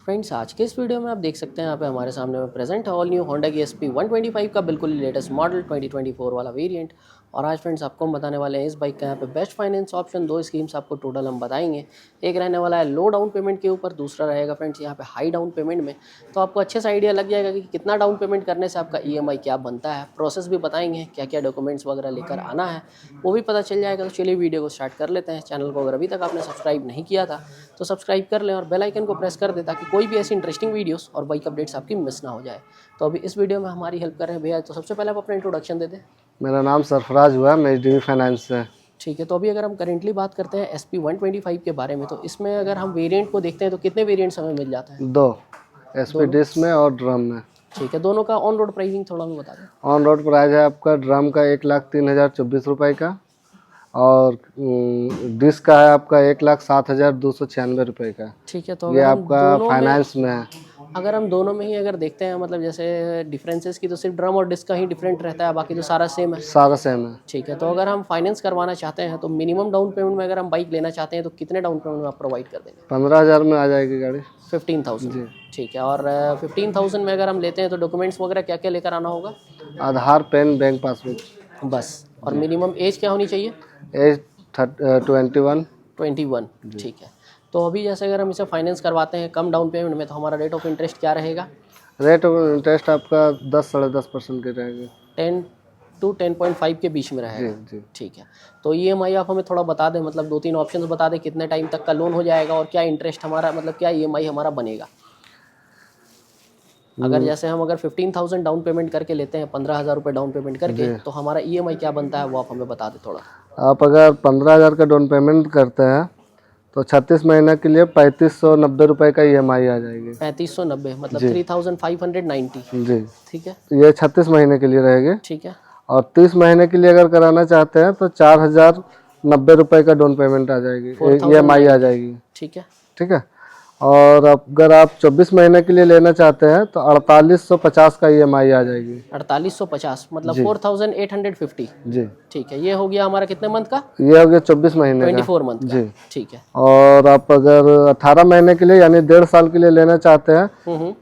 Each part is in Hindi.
फ्रेंड्स, आज के इस वीडियो में आप देख सकते हैं यहाँ पे हमारे सामने में प्रेजेंट है ऑल न्यू होंडा की SP 125 का बिल्कुल ही लेटेस्ट मॉडल 2024 वाला वेरिएंट। और आज फ्रेंड्स आपको हम बताने वाले हैं इस बाइक का यहाँ पे बेस्ट फाइनेंस ऑप्शन। दो स्कीम्स आपको टोटल हम बताएंगे। एक रहने वाला है लो डाउन पेमेंट के ऊपर, दूसरा रहेगा फ्रेंड्स यहाँ पे हाई डाउन पेमेंट में। तो आपको अच्छे से आइडिया लग जाएगा कि कितना डाउन पेमेंट करने से आपका EMI क्या बनता है। प्रोसेस भी बताएंगे, क्या क्या डॉक्यूमेंट्स वगैरह लेकर आना है वो भी पता चल जाएगा। तो चलिए वीडियो को स्टार्ट कर लेते हैं। चैनल को अगर अभी तक आपने सब्सक्राइब नहीं किया था तो सब्सक्राइब कर लें और बेल आइकन को प्रेस कर दें ताकि कोई भी ऐसी इंटरेस्टिंग वीडियोस और बाइक अपडेट्स आपकी मिस ना हो जाए। तो अभी इस वीडियो में हमारी हेल्प कर रहे हैं भैया। तो सबसे पहले आप अपना इंट्रोडक्शन दे दें। मेरा नाम सरफराज हुआ, मैं HDB फाइनेंस से। ठीक है, तो अभी अगर हम करेंटली बात करते हैं SP 125 के बारे में, तो इसमें अगर हम वेरिएंट को देखते हैं तो कितने वेरिएंट्स हमें मिल जाते हैं? दो, SP डिस्क में और ड्रम में। ठीक है, दोनों का ऑन रोड प्राइसिंग थोड़ा हमें बता दें। ऑन रोड प्राइस है आपका ड्रम का 1,03,024 रुपये का, और डिस्क का है आपका 1,07,296 रुपये का। ठीक है, तो ये अगर हम आपका दोनों फाइनेंस में है। अगर हम दोनों में ही अगर देखते हैं, मतलब जैसे डिफरेंसेस की, तो सिर्फ ड्रम और डिस्क का ही डिफरेंट रहता है, बाकी तो सारा सेम है। सारा सेम है। ठीक है, तो अगर हम फाइनेंस करवाना चाहते हैं तो मिनिमम डाउन पेमेंट में अगर हम बाइक लेना चाहते हैं तो कितने डाउन पेमेंट में आप प्रोवाइड कर देंगे? 15,000 में आ जाएगी गाड़ी। 15,000। ठीक है, और 15,000 में अगर हम लेते हैं तो डॉक्यूमेंट्स वगैरह क्या क्या लेकर आना होगा? आधार, पेन, बैंक पासबुक बस। और मिनिमम एज क्या होनी चाहिए? एज 21। 21। ठीक है, तो अभी जैसे अगर हम इसे फाइनेंस करवाते हैं कम डाउन पेमेंट में, तो हमारा रेट ऑफ इंटरेस्ट क्या रहेगा? रेट ऑफ इंटरेस्ट आपका 10-10.5% की रहेगी। 10 to 10.5 के बीच में रहेगा। जी। ठीक है, तो EMI आप हमें थोड़ा बता दें, मतलब 2-3 ऑप्शंस बता दें कितने टाइम तक का लोन हो जाएगा और क्या इंटरेस्ट हमारा, मतलब क्या EMI हमारा बनेगा। अगर जैसे हम अगर 15,000 डाउन पेमेंट करके लेते हैं, 15,000 रुपये डाउन पेमेंट करके, तो हमारा EMI क्या बनता है वो आप हमें बता दें थोड़ा। आप अगर 15,000 का डाउन पेमेंट करते हैं तो 36 महीने के लिए 3,590 रुपये का EMI आ जाएगी। 3,590 मतलब 3,590। जी, ठीक है, ये 36 महीने के लिए रहेगी। ठीक है, और 30 महीने के लिए अगर कराना चाहते हैं तो 4,090 रुपये का डाउन पेमेंट आ जाएगी, EMI आ जाएगी। ठीक है, ठीक है। और अगर आप 24 महीने के लिए लेना चाहते हैं तो 4,850 का EMI आ जाएगी। 4,850 मतलब 4,850। जी। ठीक है, ये हो गया हमारा कितने मंथ का? ये हो गया 24 महीने का। 24 मंथ का। जी। ठीक है, और आप अगर 18 महीने के लिए यानी 1.5 साल के लिए लेना चाहते हैं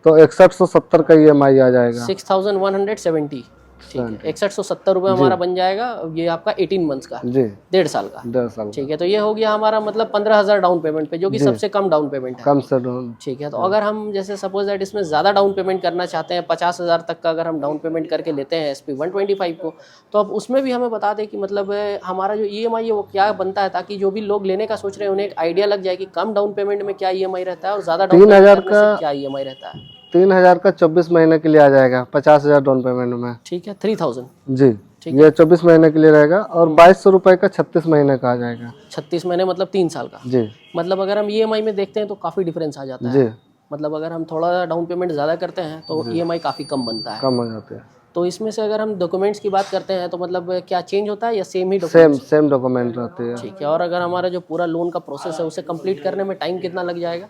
तो 6170 का EMI आ जाएगा। 6,170। ठीक है, 6170 रुपये हमारा बन जाएगा। ये आपका 18 मंथ्स का। जी। 1.5 साल का। 1.5 साल। ठीक है, तो ये हो गया हमारा मतलब 15,000 डाउन पेमेंट पे, जो कि सबसे कम डाउन पेमेंट है। कम से डाउन। ठीक है, तो अगर हम जैसे सपोज दैट इसमें ज़्यादा डाउन पेमेंट करना चाहते हैं, 50,000 तक का अगर हम डाउन पेमेंट करके लेते हैं SP 125 को, तो अब उसमें भी हमें बता दें कि मतलब हमारा जो EMI है वो क्या बनता है, ताकि जो भी लोग लेने का सोच रहे हैं उन्हें एक आइडिया लग जाए कि कम डाउन पेमेंट में क्या EMI रहता है और ज़्यादा डाउन पेमेंट करने से क्या EMI रहता है। 3,000 का 24 महीने के लिए आ जाएगा, 50,000 डाउन पेमेंट में। ठीक है, 3,000। जी। ये 24 महीने के लिए रहेगा। और 2,200 रुपये का 36 महीने का आ जाएगा। 36 महीने मतलब 3 साल का। जी। मतलब अगर हम EMI में देखते हैं तो काफ़ी डिफरेंस आ जाता है। जी। मतलब अगर हम थोड़ा डाउन पेमेंट ज़्यादा करते हैं तो EMI काफ़ी कम बनता है। कम हो जाते हैं। तो इसमें से अगर हम डॉक्यूमेंट्स की बात करते हैं तो मतलब क्या चेंज होता है या सेम ही डॉक्यूमेंट्स? सेम डॉक्यूमेंट रहते हैं। ठीक है, और अगर हमारा जो पूरा लोन का प्रोसेस है उसे कंप्लीट करने में टाइम कितना लग जाएगा?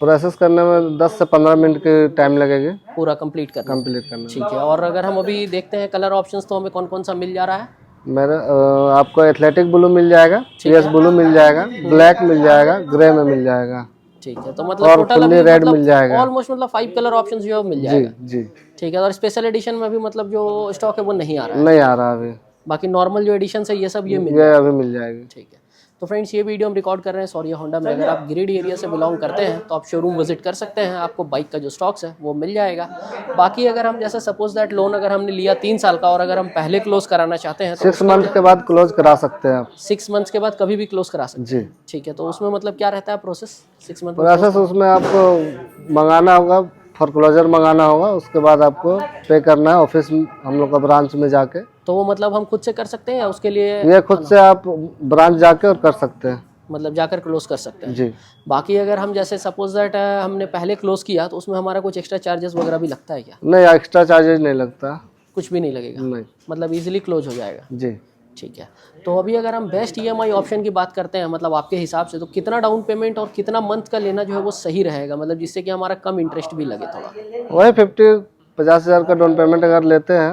प्रोसेस करने में 10 से 15 मिनट की टाइम लगेगी पूरा कंप्लीट करने में। में। ठीक है, और अगर हम अभी देखते हैं कलर ऑप्शंस, तो हमें कौन कौन सा मिल जा रहा है? मेरा आपको एथलेटिक ब्लू मिल जाएगा, PS ब्लू मिल जाएगा, ब्लैक मिल जाएगा, ग्रे में मिल जाएगा। ठीक है, तो मतलब टोटल अभी रेड मिल जाएगा। ऑलमोस्ट मतलब 5 कलर ऑप्शंस जो मिल जाएगा। जी। ठीक है, और स्पेशल एडिशन में भी मतलब जो स्टॉक है वो नहीं आ रहा है? नहीं आ रहा अभी। बाकी नॉर्मल जो एडिशन है ये सब ये अभी मिल जाएगी। ठीक है, तो फ्रेंड्स ये वीडियो हम रिकॉर्ड कर रहे हैं सौर्या होंडा में। अगर आप गिरिडीह एरिया से बिलोंग करते हैं तो आप शोरूम विजिट कर सकते हैं, आपको बाइक का जो स्टॉक्स है वो मिल जाएगा। बाकी अगर हम जैसे सपोज दैट लोन अगर हमने लिया 3 साल का और अगर हम पहले क्लोज कराना चाहते हैं तो 6 मंथ के बाद क्लोज करा सकते हैं आप। 6 मंथ्स के बाद कभी भी क्लोज करा सकते हैं। जी। ठीक है, तो उसमें मतलब क्या रहता है प्रोसेस 6 मंथ प्रोसेस? उसमें आपको मंगाना होगा, फोरक्लोजर मंगाना होगा, उसके बाद आपको पे करना है ऑफिस हम लोग का ब्रांच में जाके। तो वो मतलब हम खुद से कर सकते हैं या उसके लिए? ये खुद से आप ब्रांच जाके और कर सकते हैं। मतलब जाकर क्लोज कर सकते हैं। जी। बाकी अगर हम जैसे सपोज दैट हमने पहले क्लोज किया तो उसमें हमारा कुछ एक्स्ट्रा चार्जेस वगैरह भी लगता है क्या? नहीं, एक्स्ट्रा चार्जेज नहीं लगता। कुछ भी नहीं लगेगा? नहीं। मतलब इजीली क्लोज हो जाएगा। जी। ठीक है, तो अभी अगर हम बेस्ट EMI ऑप्शन की बात करते हैं, मतलब आपके हिसाब से तो कितना डाउन पेमेंट और कितना मंथ का लेना जो है वो सही रहेगा, मतलब जिससे कि हमारा कम इंटरेस्ट भी लगे थोड़ा? वही 50,000 का डाउन पेमेंट अगर लेते हैं,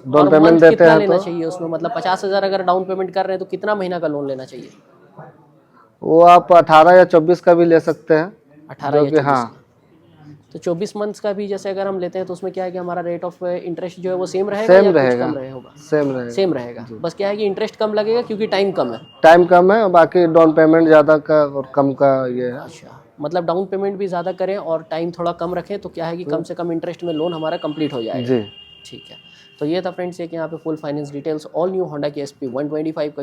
डाउन पेमेंट देते हैं लेना तो चाहिए उसमें, मतलब 50,000 अगर डाउन पेमेंट कर रहे हैं तो कितना महीना का लोन लेना चाहिए? वो आप 18 या 24 का भी ले सकते हैं। 18 या 24 हाँ, तो 24 मंथ्स का भी जैसे अगर हम लेते हैं तो उसमें क्या है कि हमारा रेट ऑफ इंटरेस्ट जो है वो सेम रहेगा सेम या कुछ रहेगा, कम रहे होगा? सेम रहेगा। सेम रहेगा, बस क्या है कि इंटरेस्ट कम लगेगा क्योंकि टाइम कम है। टाइम कम है, बाकी डाउन पेमेंट ज़्यादा का और कम का ये है। अच्छा, मतलब डाउन पेमेंट भी ज़्यादा करें और टाइम थोड़ा कम रखें तो क्या है कि कम से कम इंटरेस्ट में लोन हमारा कंप्लीट हो जाएगा। जी। ठीक है, तो ये था फ्रेंड्स एक यहाँ पे full finance details all new Honda की SP 125 का